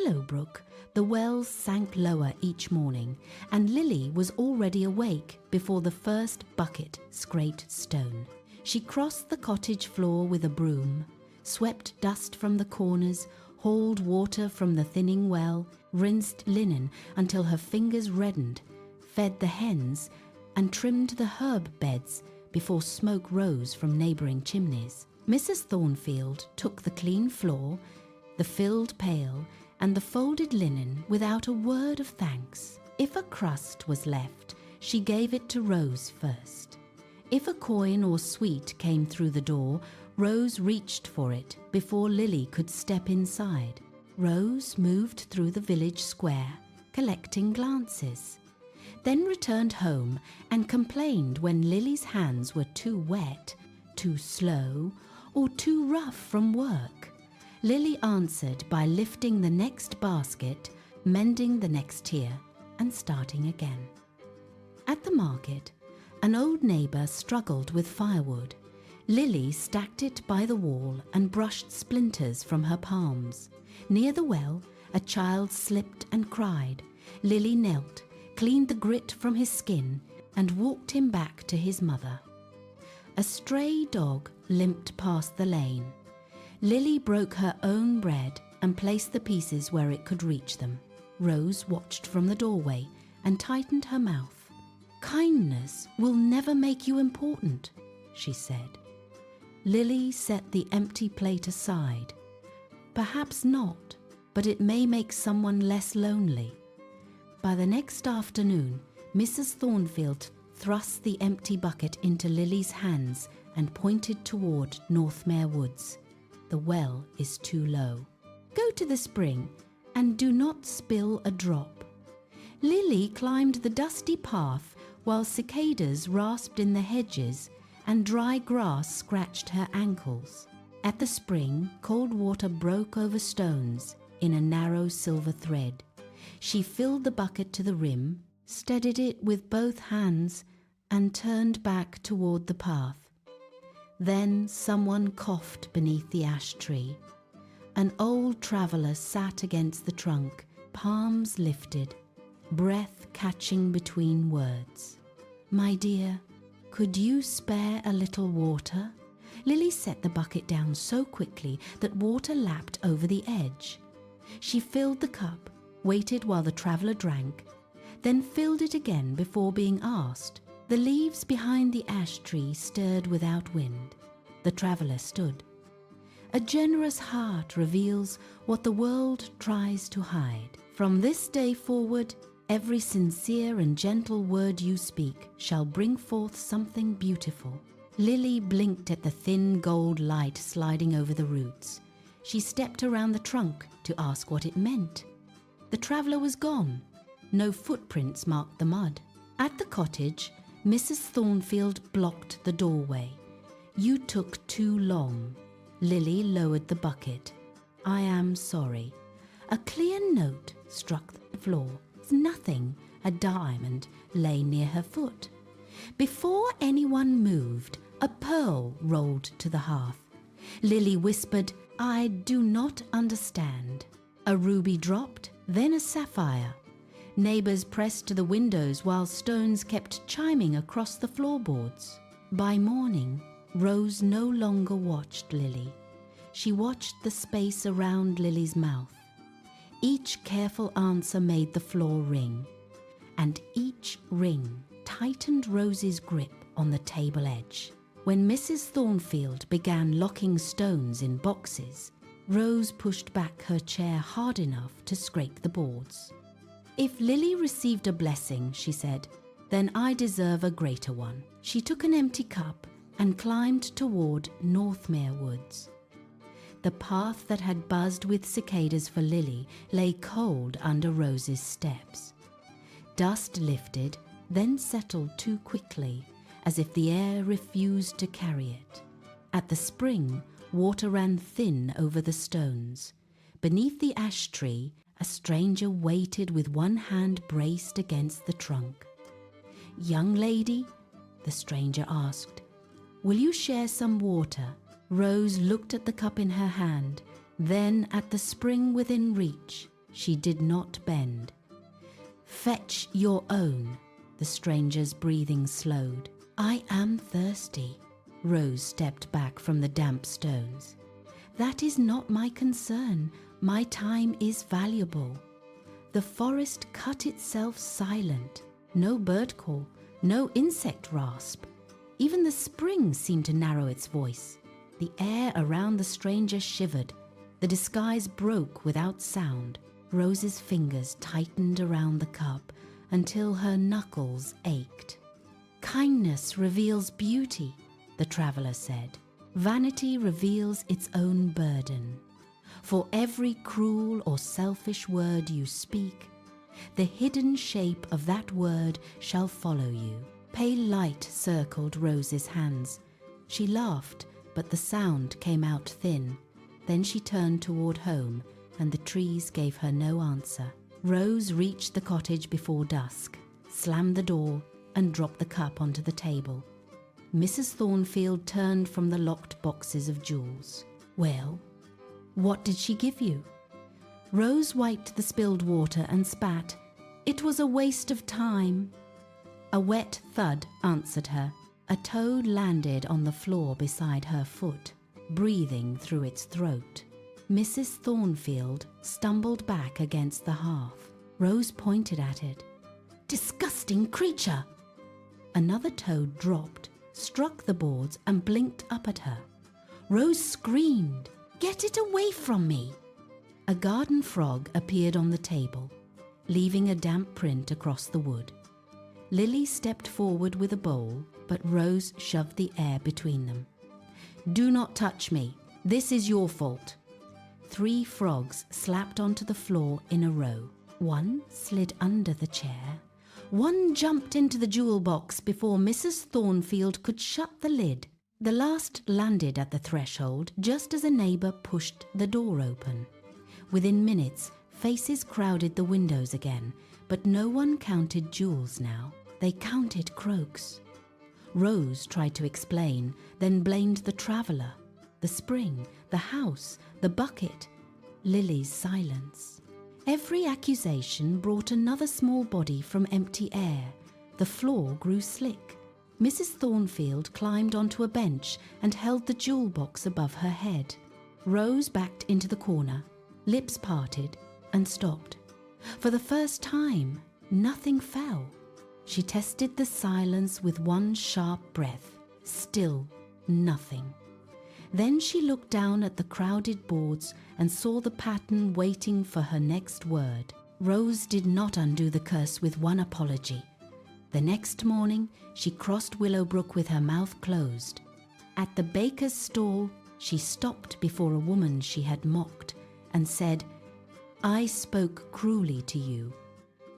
Willow Brook, the wells sank lower each morning, and Lily was already awake before the first bucket scraped stone. She crossed the cottage floor with a broom, swept dust from the corners, hauled water from the thinning well, rinsed linen until her fingers reddened, fed the hens, and trimmed the herb beds before smoke rose from neighbouring chimneys. Mrs. Thornfield took the clean floor, the filled pail, and the folded linen without a word of thanks. If a crust was left, she gave it to Rose first. If a coin or sweet came through the door, Rose reached for it before Lily could step inside. Rose moved through the village square, collecting glances, then returned home and complained when Lily's hands were too wet, too slow, or too rough from work. Lily answered by lifting the next basket, mending the next tier, and starting again. At the market, an old neighbour struggled with firewood. Lily stacked it by the wall and brushed splinters from her palms. Near the well, a child slipped and cried. Lily knelt, cleaned the grit from his skin, and walked him back to his mother. A stray dog limped past the lane. Lily broke her own bread and placed the pieces where it could reach them. Rose watched from the doorway and tightened her mouth. "Kindness will never make you important," she said. Lily set the empty plate aside. "Perhaps not, but it may make someone less lonely." By the next afternoon, Mrs. Thornfield thrust the empty bucket into Lily's hands and pointed toward Northmere Woods. "The well is too low. Go to the spring and do not spill a drop." Lily climbed the dusty path while cicadas rasped in the hedges and dry grass scratched her ankles. At the spring, cold water broke over stones in a narrow silver thread. She filled the bucket to the rim, steadied it with both hands, and turned back toward the path. Then someone coughed beneath the ash tree. An old traveller sat against the trunk, palms lifted, breath catching between words. "My dear, could you spare a little water?" Lily set the bucket down so quickly that water lapped over the edge. She filled the cup, waited while the traveller drank, then filled it again before being asked. The leaves behind the ash tree stirred without wind. The traveller stood. A generous heart reveals what the world tries to hide. From this day forward, every sincere and gentle word you speak shall bring forth something beautiful. Lily blinked at the thin gold light sliding over the roots. She stepped around the trunk to ask what it meant. The traveller was gone. No footprints marked the mud. At the cottage, Mrs. Thornfield blocked the doorway. "You took too long." Lily lowered the bucket. "I am sorry." A clear note struck the floor. Nothing, a diamond, lay near her foot. Before anyone moved, a pearl rolled to the hearth. Lily whispered, "I do not understand." A ruby dropped, then a sapphire. Neighbours pressed to the windows while stones kept chiming across the floorboards. By morning, Rose no longer watched Lily. She watched the space around Lily's mouth. Each careful answer made the floor ring, and each ring tightened Rose's grip on the table edge. When Mrs. Thornfield began locking stones in boxes, Rose pushed back her chair hard enough to scrape the boards. "If Lily received a blessing," she said, "then I deserve a greater one." She took an empty cup and climbed toward Northmere Woods. The path that had buzzed with cicadas for Lily lay cold under Rose's steps. Dust lifted, then settled too quickly, as if the air refused to carry it. At the spring, water ran thin over the stones. Beneath the ash tree, a stranger waited with one hand braced against the trunk. "Young lady," the stranger asked, "will you share some water?" Rose looked at the cup in her hand, then at the spring within reach. she did not bend. "Fetch your own," the stranger's breathing slowed. "I am thirsty." Rose stepped back from the damp stones. "That is not my concern. My time is valuable." The forest cut itself silent. No bird call, no insect rasp. Even the spring seemed to narrow its voice. The air around the stranger shivered. The disguise broke without sound. Rose's fingers tightened around the cup until her knuckles ached. "Kindness reveals beauty," the traveler said. "Vanity reveals its own burden. For every cruel or selfish word you speak, the hidden shape of that word shall follow you." Pale light circled Rose's hands. She laughed, but the sound came out thin. Then she turned toward home, and the trees gave her no answer. Rose reached the cottage before dusk, slammed the door, and dropped the cup onto the table. Mrs. Thornfield turned from the locked boxes of jewels. "Well, what did she give you?" Rose wiped the spilled water and spat. "It was a waste of time." A wet thud answered her. A toad landed on the floor beside her foot, breathing through its throat. Mrs. Thornfield stumbled back against the hearth. Rose pointed at it. "Disgusting creature!" Another toad dropped, struck the boards, and blinked up at her. Rose screamed, "Get it away from me!" A garden frog appeared on the table, leaving a damp print across the wood. Lily stepped forward with a bowl, but Rose shoved the air between them. "Do not touch me. This is your fault." 3 frogs slapped onto the floor in a row. One slid under the chair. One jumped into the jewel box before Mrs. Thornfield could shut the lid. The last landed at the threshold just as a neighbor pushed the door open. Within minutes, faces crowded the windows again, but no one counted jewels now. They counted croaks. Rose tried to explain, then blamed the traveler, the spring, the house, the bucket, Lily's silence. Every accusation brought another small body from empty air. The floor grew slick. Mrs. Thornfield climbed onto a bench and held the jewel box above her head. Rose backed into the corner, lips parted, and stopped. For the first time, nothing fell. She tested the silence with one sharp breath. Still nothing. Then she looked down at the crowded boards and saw the pattern waiting for her next word. Rose did not undo the curse with one apology. The next morning, she crossed Willowbrook with her mouth closed. At the baker's stall, she stopped before a woman she had mocked and said, "I spoke cruelly to you.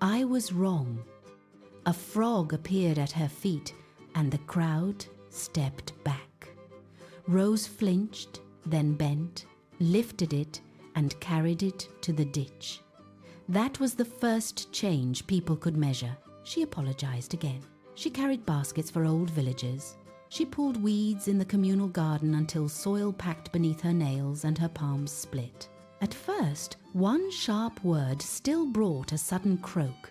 I was wrong." A frog appeared at her feet, and the crowd stepped back. Rose flinched, then bent, lifted it, and carried it to the ditch. That was the first change people could measure. She apologized again. She carried baskets for old villagers. She pulled weeds in the communal garden until soil packed beneath her nails and her palms split. At first, one sharp word still brought a sudden croak.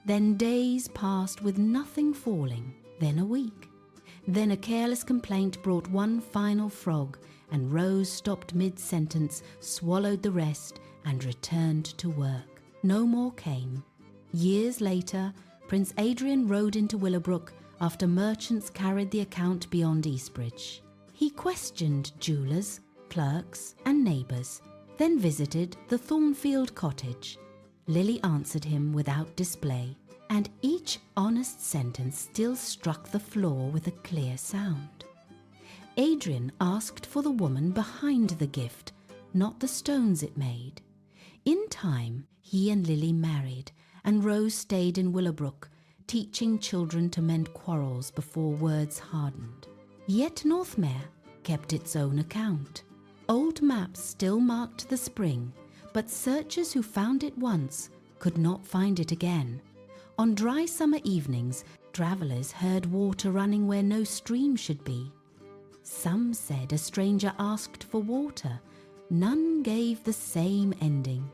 Then days passed with nothing falling, then a week. Then a careless complaint brought one final frog, and Rose stopped mid-sentence, swallowed the rest, and returned to work. No more came. Years later, Prince Adrian rode into Willowbrook after merchants carried the account beyond Eastbridge. He questioned jewelers, clerks, and neighbours, then visited the Thornfield cottage. Lily answered him without display, and each honest sentence still struck the floor with a clear sound. Adrian asked for the woman behind the gift, not the stones it made. In time, he and Lily married, and Rose stayed in Willowbrook, teaching children to mend quarrels before words hardened. Yet Northmere kept its own account. Old maps still marked the spring, but searchers who found it once could not find it again. On dry summer evenings, travellers heard water running where no stream should be. Some said a stranger asked for water. None gave the same ending.